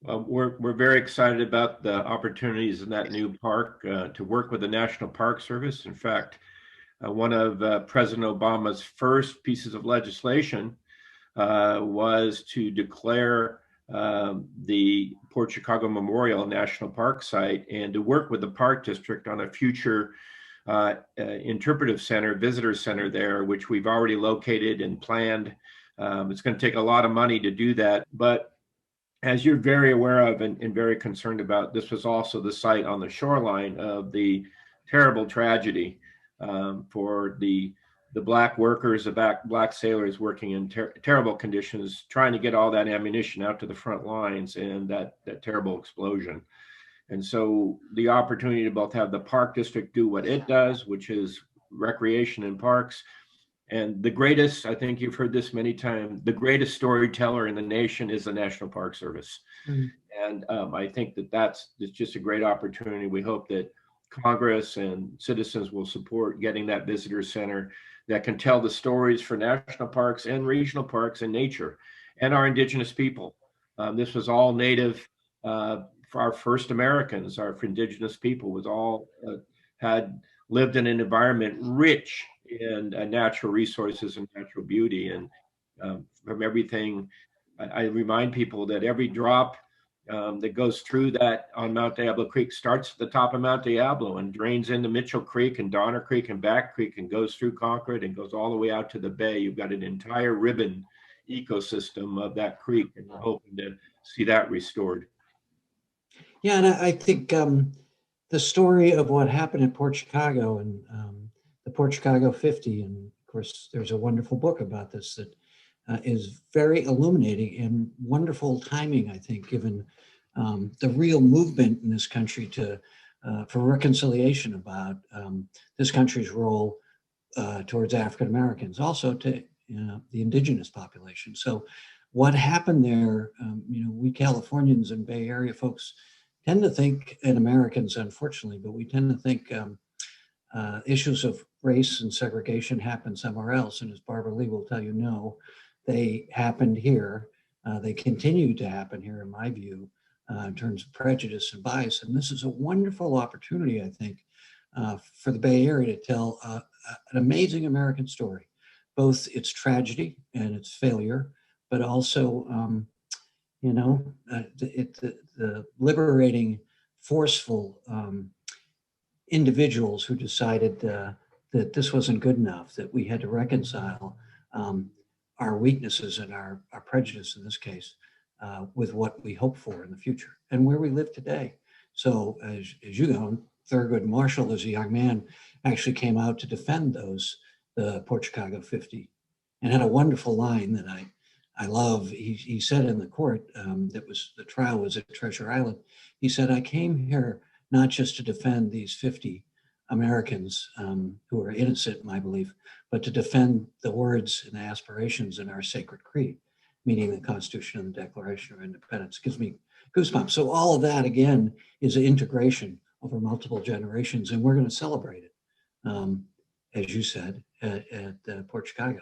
Well, we're very excited about the opportunities in that new park to work with the National Park Service. In fact, one of President Obama's first pieces of legislation was to declare the Port Chicago Memorial National Park site and to work with the Park District on a future interpretive center, visitor center there, which we've already located and planned. It's going to take a lot of money to do that, but as you're very aware of and very concerned about, this was also the site on the shoreline of the terrible tragedy for the black workers, the black sailors working in terrible conditions, trying to get all that ammunition out to the front lines, and that terrible explosion. And so the opportunity to both have the Park District do what it does, which is recreation and parks, and the greatest, I think you've heard this many times, the greatest storyteller in the nation is the National Park Service. Mm-hmm. And I think that's just a great opportunity. We hope that Congress and citizens will support getting that visitor center that can tell the stories for national parks and regional parks and nature and our indigenous people. This was all native for our first Americans, our indigenous people was all had lived in an environment rich in natural resources and natural beauty. And from everything, I remind people that every drop that goes through that on Mount Diablo Creek starts at the top of Mount Diablo and drains into Mitchell Creek and Donner Creek and Back Creek and goes through Concord and goes all the way out to the bay. You've got an entire ribbon ecosystem of that creek, and we're hoping to see that restored. Yeah, and I think the story of what happened at Port Chicago and the Port Chicago 50, and of course there's a wonderful book about this that is very illuminating and wonderful timing, I think, given the real movement in this country for reconciliation about this country's role towards African Americans, also to the indigenous population. So what happened there, we Californians and Bay Area folks tend to think, and Americans unfortunately, but we tend to think issues of race and segregation happen somewhere else. And as Barbara Lee will tell you, no, they happened here. They continue to happen here, in my view, in terms of prejudice and bias. And this is a wonderful opportunity, I think, for the Bay Area to tell an amazing American story, both its tragedy and its failure, but also, the liberating, forceful individuals who decided that this wasn't good enough, that we had to reconcile our weaknesses and our prejudice in this case with what we hope for in the future and where we live today. So as you know, Thurgood Marshall, as a young man, actually came out to defend the Port Chicago 50 and had a wonderful line that I love. He said in the court the trial was at Treasure Island. He said, "I came here not just to defend these 50 Americans who are innocent, in my belief, but to defend the words and the aspirations in our sacred creed," meaning the Constitution and the Declaration of Independence. Gives me goosebumps. So all of that, again, is an integration over multiple generations, and we're going to celebrate it, as you said, at Port Chicago.